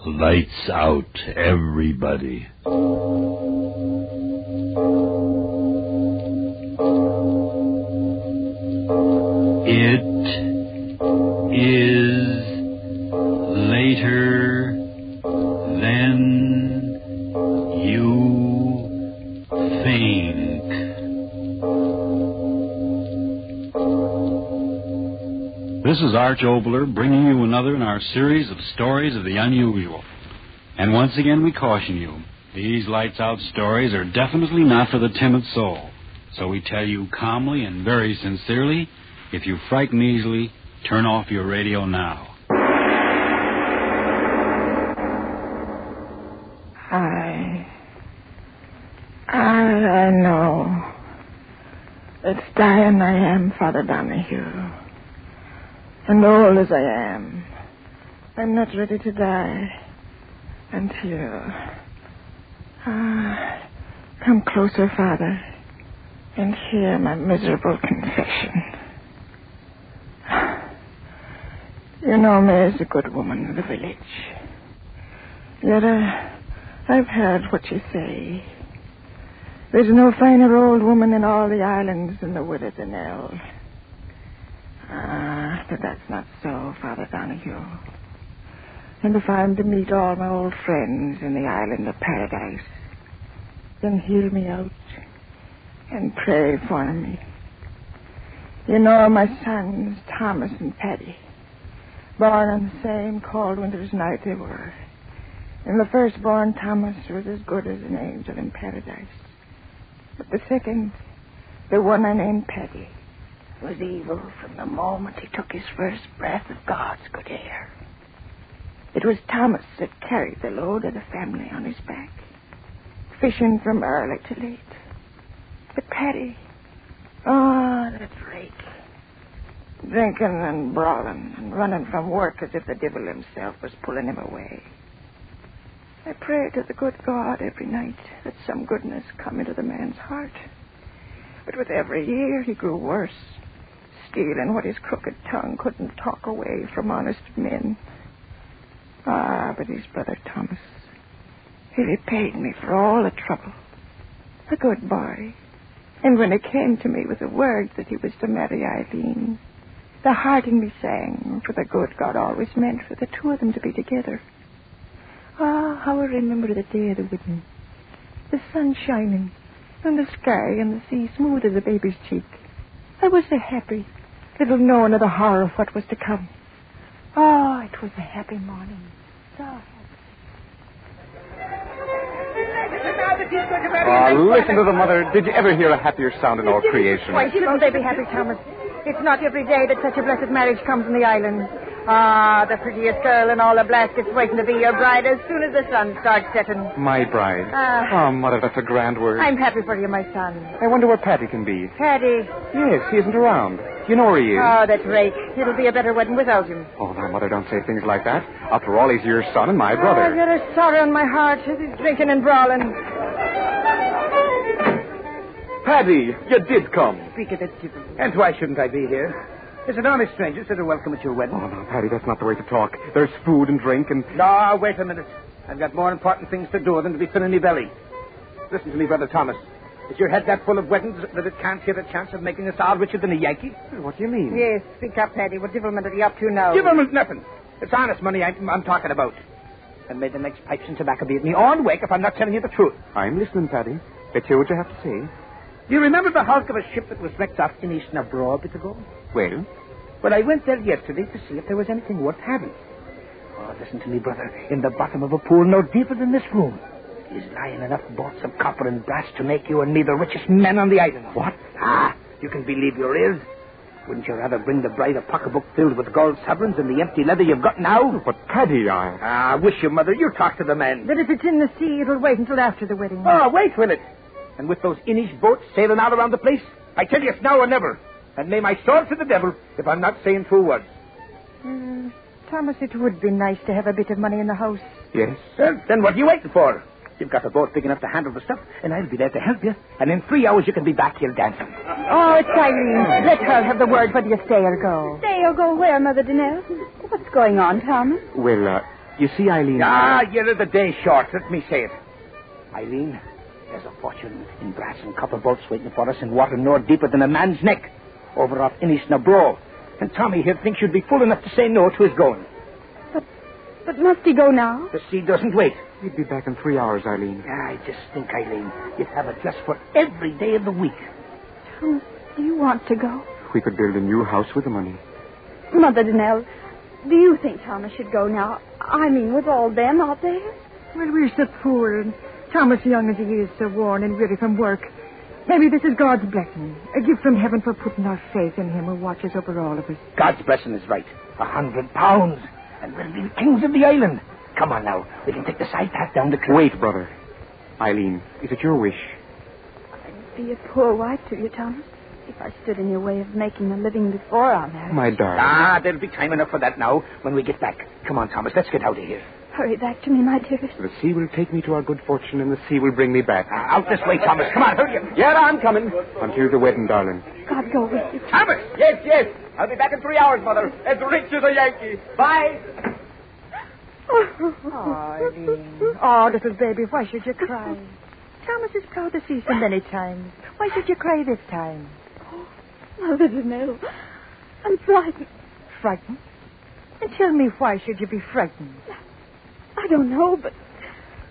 Lights out, everybody. It is later than you think. This is Arch Oboler bringing you another in our series of stories of the unusual. And once again we caution you, these lights-out stories are definitely not for the timid soul. So we tell you calmly and very sincerely, if you frighten easily, turn off your radio now. I know. It's dying I am, Father Donahue. And old as I am, I'm not ready to die until... come closer, Father, and hear my miserable confession. You know me as a good woman of the village. Yet I've heard what you say. There's no finer old woman in all the islands than the widow Danelle. But that's not so, Father Donahue. And if I'm to meet all my old friends in the island of paradise, then hear me out and pray for me. You know my sons, Thomas and Paddy, born on the same cold winter's night they were. And the firstborn, Thomas, was as good as an angel in paradise. But the second, the one I named Paddy, was evil from the moment he took his first breath of God's good air. It was Thomas that carried the load of the family on his back, fishing from early to late. But Paddy, that rake, drinking and brawling and running from work as if the devil himself was pulling him away. I prayed to the good God every night that some goodness come into the man's heart. But with every year he grew worse, stealing what his crooked tongue couldn't talk away from honest men. But his brother Thomas, he repaid me for all the trouble. A good boy. And when it came to me with the word that he was to marry Eileen, the heart in me sang, for the good God always meant for the two of them to be together. How I remember the day of the wedding. The sun shining, and the sky and the sea smooth as a baby's cheek. I was so happy, little knowing of the horror of what was to come. It was a happy morning. So happy. Listen to the mother. Did you ever hear a happier sound in all creation? Why shouldn't they be happy, Thomas? It's not every day that such a blessed marriage comes in the island. The prettiest girl in all the Blaskets waiting to be your bride as soon as the sun starts setting. My bride? Mother, that's a grand word. I'm happy for you, my son. I wonder where Paddy can be. Paddy? Yes, he isn't around. You know where he is. That's rake. It'll be a better wedding without him. Oh, now, Mother, don't say things like that. After all, he's your son and my brother. I've got a sorrow in my heart as he's drinking and brawling. Paddy, you did come. Speak of it, Jibble. And why shouldn't I be here? There's an honest stranger that are welcome at your wedding. Oh, no, Paddy, that's not the way to talk. There's food and drink and... No, wait a minute. I've got more important things to do than to be filling me belly. Listen to me, Brother Thomas. Is your head that full of weddings that it can't get a chance of making us all richer than a Yankee? What do you mean? Yes, speak up, Paddy. What devilment are you up to now? Devilment nothing. It's honest money I'm talking about. And may the next pipes and tobacco be at me on wake if I'm not telling you the truth. I'm listening, Paddy. Let's hear what you have to say. Do you remember the hulk of a ship that was wrecked off in Eastern Abroad a bit ago? Well? Well, I went there yesterday to see if there was anything worth having. Listen to me, brother. In the bottom of a pool no deeper than this room is lying enough bolts of copper and brass to make you and me the richest men on the island. What? You can believe there is. Wouldn't you rather bring the bride a pocketbook filled with gold sovereigns than the empty leather you've got now? But, Paddy, wish you, Mother. You talk to the men. But if it's in the sea, it'll wait until after the wedding. Wait, will it? And with those Inish boats sailing all around the place, I tell you it's now or never. And may my sword to the devil if I'm not saying true words. Thomas, it would be nice to have a bit of money in the house. Yes. Well, then what are you waiting for? You've got a boat big enough to handle the stuff, and I'll be there to help you. And in 3 hours you can be back here dancing. It's Eileen. Let her have the word whether you stay or go. Stay or go where, Mother Danelle? What's going on, Thomas? Well, You see, Eileen... You're the day short. Let me say it. Eileen, there's a fortune in brass and copper bolts waiting for us in water no deeper than a man's neck, over off Innisnabro. And Tommy here thinks you'd be fool enough to say no to his going. But must he go now? The sea doesn't wait. He'd be back in 3 hours, Eileen. I just think, Eileen, you'd have it just for every day of the week. Thomas, do you want to go? We could build a new house with the money. Mother Donnell, do you think Thomas should go now? I mean, with all them out there? Well, we're so poor, and Thomas, young as he is, so worn and weary from work. Maybe this is God's blessing, a gift from heaven for putting our faith in him who watches over all of us. God's blessing is right. £100. And we'll be the kings of the island. Come on now. We can take the side path down the cliff. Wait, brother. Eileen, is it your wish? I'd be a poor wife to you, Thomas, if I stood in your way of making a living before our marriage. My darling. There'll be time enough for that now when we get back. Come on, Thomas. Let's get out of here. Hurry back to me, my dearest. The sea will take me to our good fortune, and the sea will bring me back. Out this way, Thomas. Come on, hurry up. Yeah, I'm coming. Until the wedding, darling. God go with you. Thomas! Yes. I'll be back in 3 hours, Mother. As rich as a Yankee. Bye. Oh, Eileen. Oh, little baby, why should you cry? Thomas is proud to see so many times. Why should you cry this time? Oh, Mother Donnell, I'm frightened. Frightened? And tell me, why should you be frightened? I don't know, but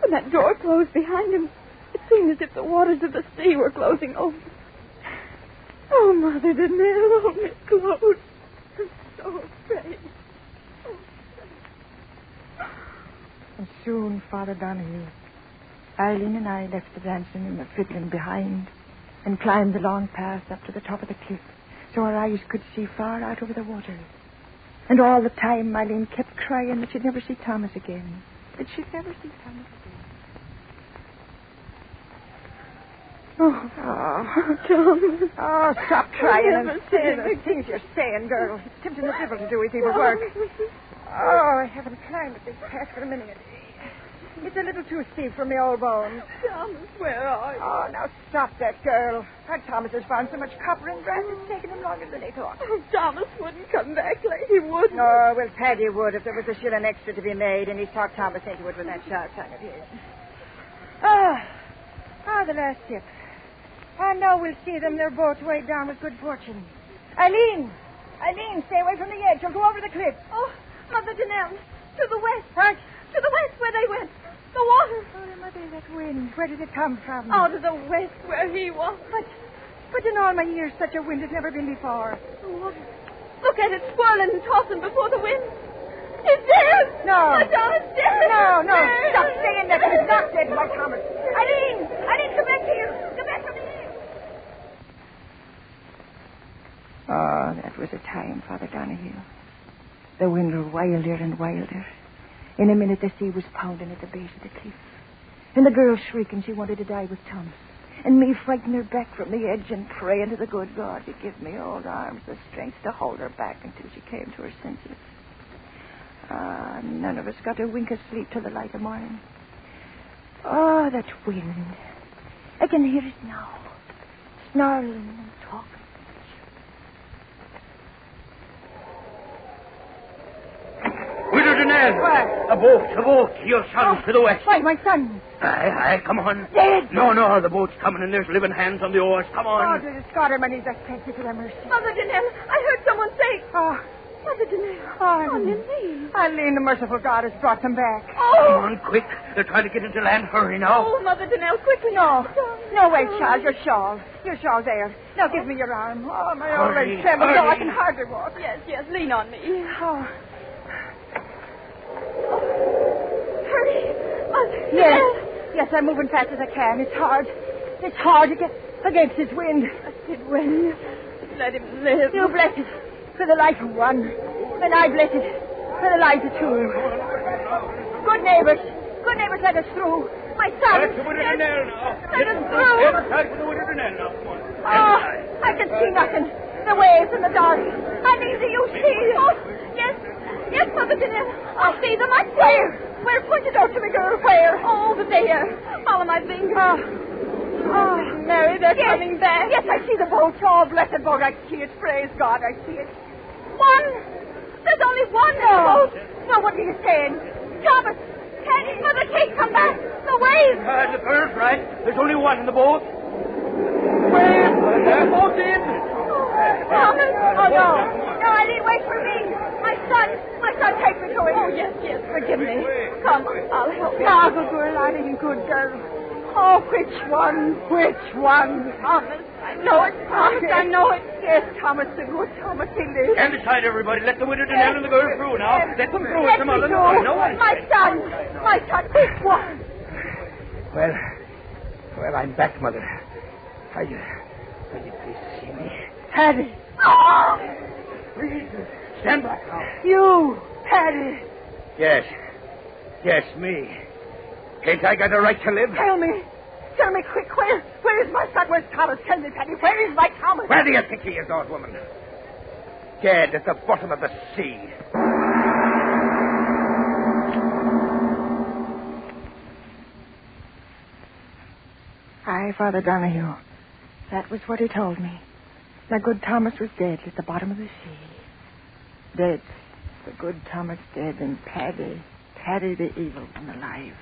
when that door closed behind him, it seemed as if the waters of the sea were closing over. Oh, Mother Donnell, oh, Miss Claude, I'm so afraid. And soon, Father Donahue, Eileen and I left the dancing and the fiddling behind and climbed the long path up to the top of the cliff so our eyes could see far out over the water. And all the time, Eileen kept crying that she'd never see Thomas again. That she'd never see Thomas again. Oh, Thomas. Oh, stop crying and say the things you're saying, girl. It's tempting the devil to do his evil work. Oh, I haven't climbed up this path for a minute. It's a little too steep for me old bones. Thomas, where are you? Oh, now stop that, girl. Our Thomas has found so much copper and brass, it's taken him longer than he thought. Oh, Thomas wouldn't come back like he would. Oh, well, Paddy would if there was a shilling extra to be made, and he's talked Thomas into it with that sharp tongue of his. The last ship. I know we'll see them. They're both way down with good fortune. Eileen, stay away from the edge. You'll go over the cliff. Oh, Mother Donnell, to the west. What? To the west where they went. The water. Oh, Mother, that wind. Where did it come from? Oh, to the west where he was. But in all my years, such a wind has never been before. The water. Look at it swirling and tossing before the wind. It's dead. No. My Thomas dead. No. Dead. Stop saying that. He's not dead, my Thomas. Eileen, come back here. Come back from here. Oh, that was a time, Father Donahue. The wind grew wilder and wilder. In a minute, the sea was pounding at the base of the cliff. And the girl shrieking she wanted to die with Thomas. And me frightened her back from the edge and praying to the good God to give me old arms the strength to hold her back until she came to her senses. None of us got a wink of sleep till the light of morning. Oh, that wind. I can hear it now. Snarling and talking. Widow Donnell! What? A boat. Your son to the west. Why, my son? Aye, come on. Dead? No, the boat's coming and there's living hands on the oars. Come Oh, on. to the Scotterman, he's a thank you for their mercy. Mother Donnell, I heard someone say. Oh, Mother Donnell. Eileen. Lily. Eileen, the merciful God has brought them back. Come Oh. on, quick. They're trying to get into land. Hurry now. Oh, Mother Donnell, quickly. No, wait, Charles, your shawl. Your shawl's there. Now give me your arm. Oh, my old Hurry, leg trembles. Oh, I hurry. can hardly walk. Yes, lean on me. Oh, Hurry. Mother yes. Donnell. Yes, I'm moving fast as I can. It's hard. It's hard to get against this wind. It will. Let him live. You bless it for the life of one. And I bless it for the lives of two. Good neighbors, let us through. My son. That's the Widow Donnell now. Let us through. Take the Widow Donnell now. Come on. Oh, I can see nothing. The waves in the dark. Eileen, do you see? Oh, yes, Mother Donnell. I see them. I see. Where? Point it out to me, girl. Where? Oh, over there. Follow my finger. Oh, Mary, they're coming back. Yes, I see the boat. Oh, blessed boat. I see it. Praise God, I see it. One. There's only one No. boat. No, what are you saying? Thomas! Teddy! Mother Kate, come back! The waves! The girl's right. There's only one in the boat. Wait! The boat's in! Thomas! Oh, no. No, Eddie, wait for me. My son, take me to him. Oh, yes, forgive me. Come, I'll help you. Margaret, girl, I didn't good girl. Oh, which one? Thomas, I know it, Thomas, I know it. Yes, Thomas, the good Thomas, he lives. Stand aside, everybody. Let the widow Danelle and the girl through now. Let them through. Let Some me other. go. No one. My son, which one? Well, I'm back, Mother. Are you pleased to see me? Paddy. Oh! Please, stand back now. You, Paddy. Yes, me. Ain't I got a right to live? Tell me quick, where is my son? Where's Thomas? Tell me, Paddy, where is my Thomas? Where do you think he is, old woman? Dead at the bottom of the sea. Aye, Father Donahue. That was what he told me. My good Thomas was dead at the bottom of the sea. Dead. The good Thomas dead, and Paddy the evil one, alive.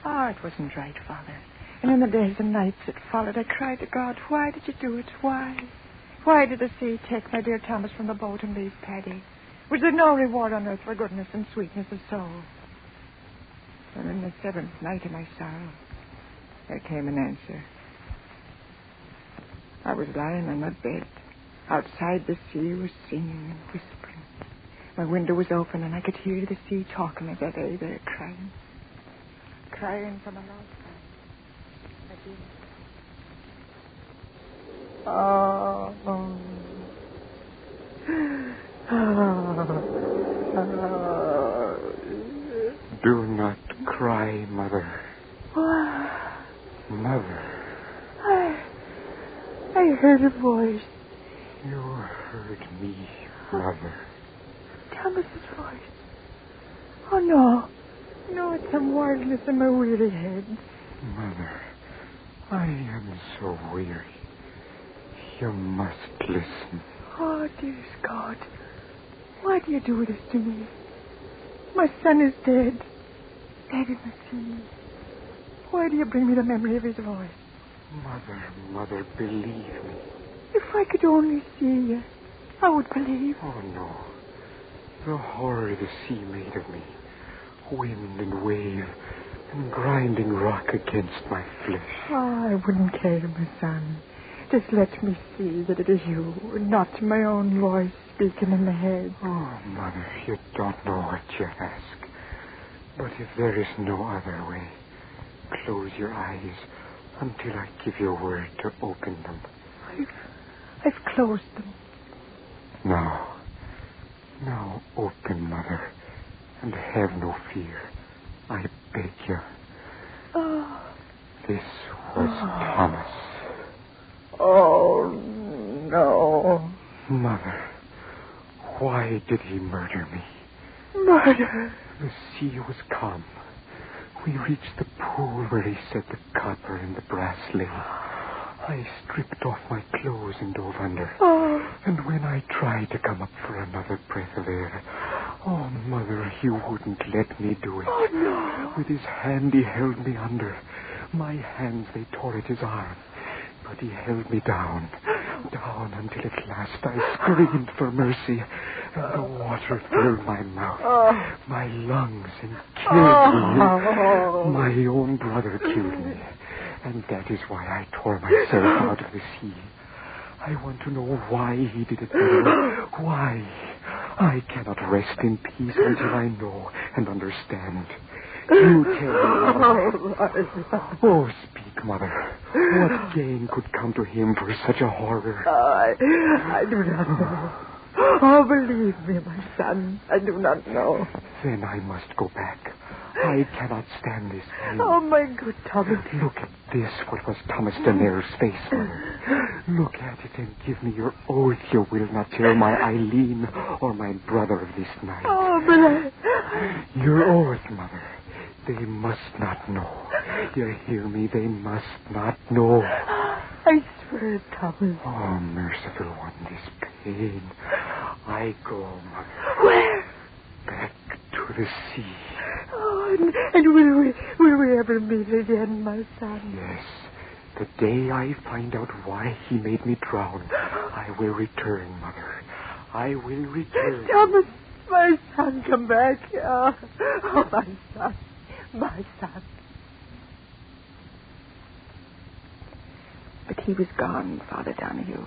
Oh, it wasn't right, Father. And in the days and nights that followed, I cried to God, why did you do it? Why? Why did the sea take my dear Thomas from the boat and leave Paddy? Was there no reward on earth for goodness and sweetness of soul? And in the seventh night of my sorrow, there came an answer. I was lying on my bed. Outside, the sea was singing and whispering. My window was open, and I could hear the sea talking as I lay there crying. Crying from a long time. I did. Do not cry, Mother. Mother. I heard a voice. You heard me, Mother. Thomas's voice. Oh, no. No, it's some wildness in my weary head. Mother, I am so weary. You must listen. Oh, dearest God. Why do you do this to me? My son is dead. Dead in the sea. Why do you bring me the memory of his voice? Mother, believe me. If I could only see you, I would believe. Oh, no. The horror the sea made of me. Wind and wave and grinding rock against my flesh. Oh, I wouldn't care, my son. Just let me see that it is you, not my own voice speaking in the head. Oh, Mother, you don't know what you ask. But if there is no other way, close your eyes until I give you a word to open them. I've closed them. Now open, Mother, and have no fear. I beg you. Oh. This was Thomas. Oh, no. Mother, why did he murder me? Murder? The sea was calm. We reached the pool where he said the copper and the brass lay. I stripped off my clothes and dove under. Oh. And when I tried to come up for another breath of air, oh, Mother, he wouldn't let me do it. Oh, no. With his hand, he held me under. My hands, they tore at his arm. But he held me down until at last I screamed for mercy. And the water filled my mouth, my lungs, and killed me. My own brother killed me. And that is why I tore myself out of the sea. I want to know why he did it, Mother. Why? I cannot rest in peace until I know and understand. You tell me, Mother. Oh, speak, Mother. What gain could come to him for such a horror? I do not know. Oh, believe me, my son. I do not know. Then I must go back. I cannot stand this view. Oh, my good Thomas. Look at this, what was Thomas Danelle's face, Mother. Look at it and give me your oath you will not tell my Eileen or my brother of this night. Oh, but Your oath, Mother. They must not know. You hear me? They must not know. I swear, Thomas. Oh, merciful one, this pain. I go, Mother. Where? Back to the sea. And will we ever meet again, my son? Yes. The day I find out why he made me drown, I will return, Mother. I will return. Thomas, my son, come back. Oh, my son. My son. But he was gone, Father Donahue.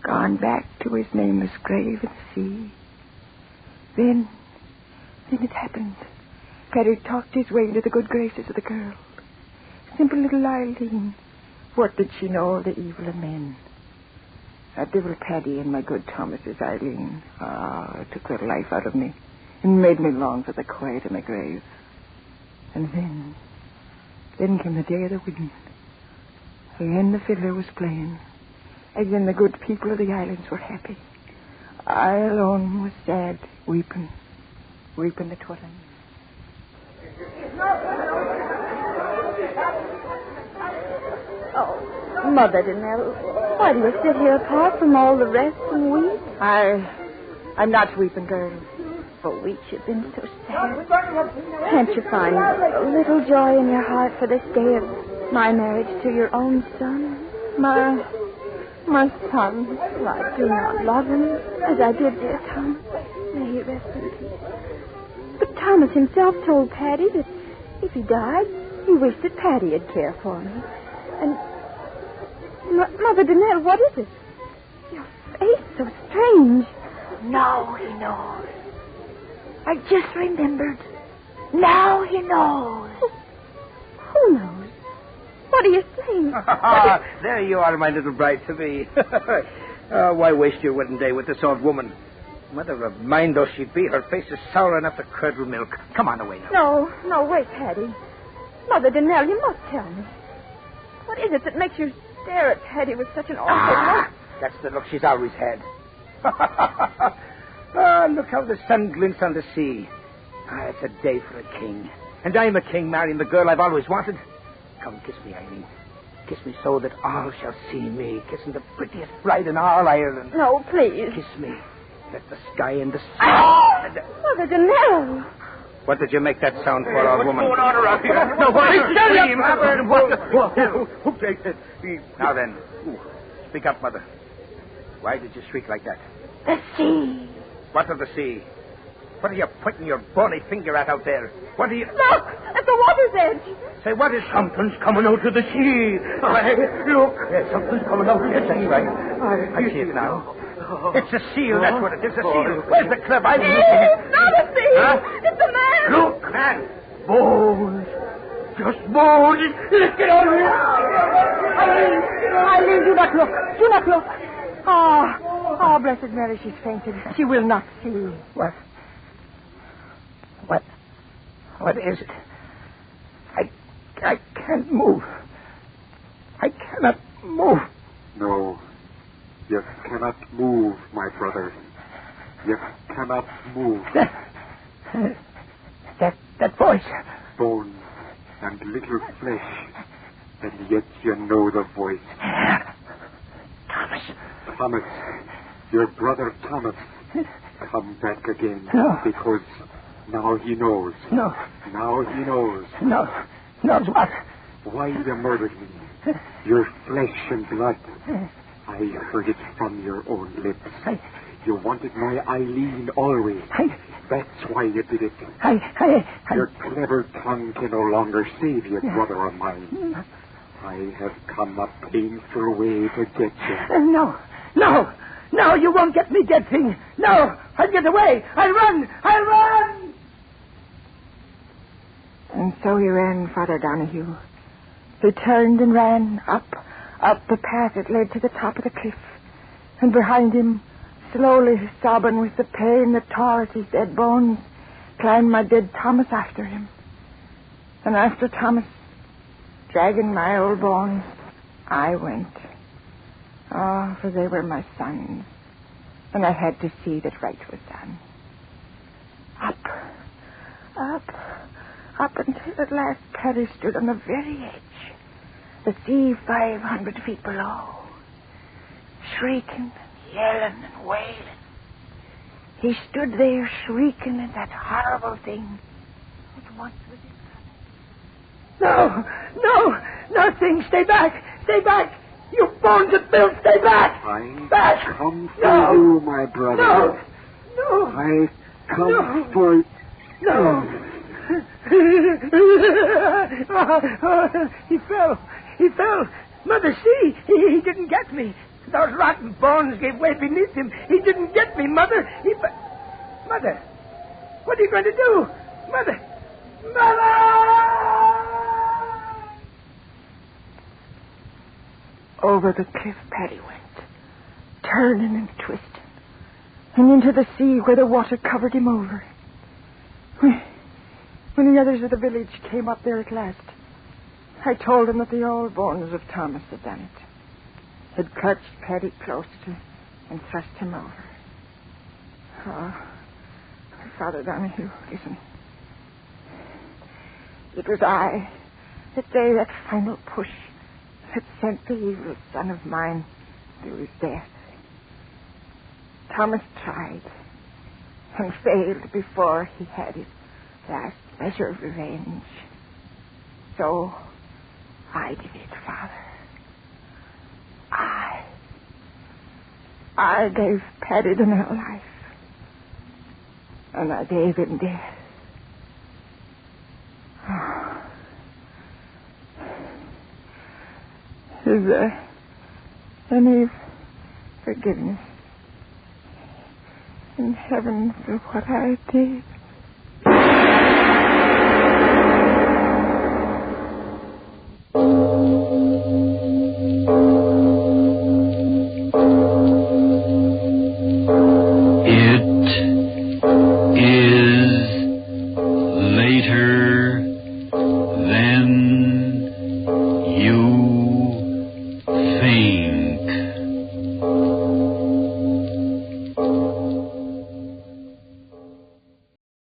Gone back to his nameless grave at sea. Then it happened. Paddy talked his way into the good graces of the girl. Simple little Eileen. What did she know of the evil of men? That devil Paddy and my good Thomas's Eileen. It took the life out of me and made me long for the quiet of my grave. And then came the day of the wedding. Again the fiddler was playing. Again the good people of the islands were happy. I alone was sad, weeping the twirling. Oh, Mother Danelle, why do you sit here apart from all the rest and weep? I'm not weeping, girl. For weeks you've been so sad. Can't you find a little joy in your heart for this day of my marriage to your own son? My son. Well, I do not love him as I did dear Thomas. May he rest in peace. But Thomas himself told Paddy that if he died, he wished that Paddy'd care for me. And Mother Danelle, what is it? Your face so strange. Now he knows. I just remembered. Now he knows. Who knows? What are you saying? There you are, my little bride-to-be. Why waste your wedding day with this old woman? Mother of mine though she be, her face is sour enough to curdle milk. Come on away now. No, wait, Paddy. Mother Danelle, you must tell me. What is it that makes you stare at Paddy with such an awful look? That's the look she's always had. Look how the sun glints on the sea. It's a day for a king. And I'm a king marrying the girl I've always wanted. Come, kiss me, Eileen. Kiss me so that all shall see me kissing the prettiest bride in all Ireland. No, please. Kiss me. Let the sky and the sea... Mother Danelle. What did you make that sound for, old woman? What's going on around here? No, what? Who takes it? Now then, speak up, Mother. Why did you shriek like that? The sea. What of the sea? What are you pointing your bony finger at out there? What are you... Look, at the water's edge. Say, what is... Something's coming out of the sea. Look, something's coming out. Yes, that's right. I see it now. It's a seal, that's what it is, a seal. Where's the club? I'm looking at It's not a sea. Huh? It's a man. Look, man. Bones. Just bones. Let's get out of here. Eileen, do not look. Do not look. Oh, Blessed Mary, she's fainted. She will not see. What is it? I can't move. I cannot move. No, you cannot move, my brother. You cannot move. That voice. Bones and little flesh, and yet you know the voice. Thomas, your brother Thomas, come back again. No. Because now he knows. No. Now he knows. No. Knows what? Why you murdered me. Your flesh and blood. I heard it from your own lips. You wanted my Eileen always. That's why you did it. Your clever tongue can no longer save you, brother of mine. I have come a painful way to get you. No, you won't get me, dead thing. No, I'll get away. I'll run. And so he ran, Father Donahue. He turned and ran up the path that led to the top of the cliff. And behind him, slowly sobbing with the pain that tore at his dead bones, climbed my dead Thomas after him. And after Thomas, dragging my old bones, I went. Oh, for they were my sons, and I had to see that right was done. Up until at last Paddy stood on the very edge, the sea 500 feet below, shrieking and yelling and wailing. He stood there shrieking at that horrible thing. once with him. No, nothing. Stay back. You bones of Bill, stay back. I Back. come for you, my brother. No. I come for you. No. He fell. Mother, see, he didn't get me. Those rotten bones gave way beneath him. He didn't get me, Mother. Mother, what are you going to do? Mother! Over the cliff Paddy went, turning and twisting, and into the sea where the water covered him over. When the others of the village came up there at last, I told them that the old bones of Thomas had done it, had clutched Paddy close to and thrust him over. Oh, Father Donahue, listen. It was I that gave that final push that sent the evil son of mine to his death. Thomas tried and failed before he had his last measure of revenge. So I did it, Father. I gave Paddy the new life, and I gave him death. Is there any forgiveness in heaven for what I did? Later than you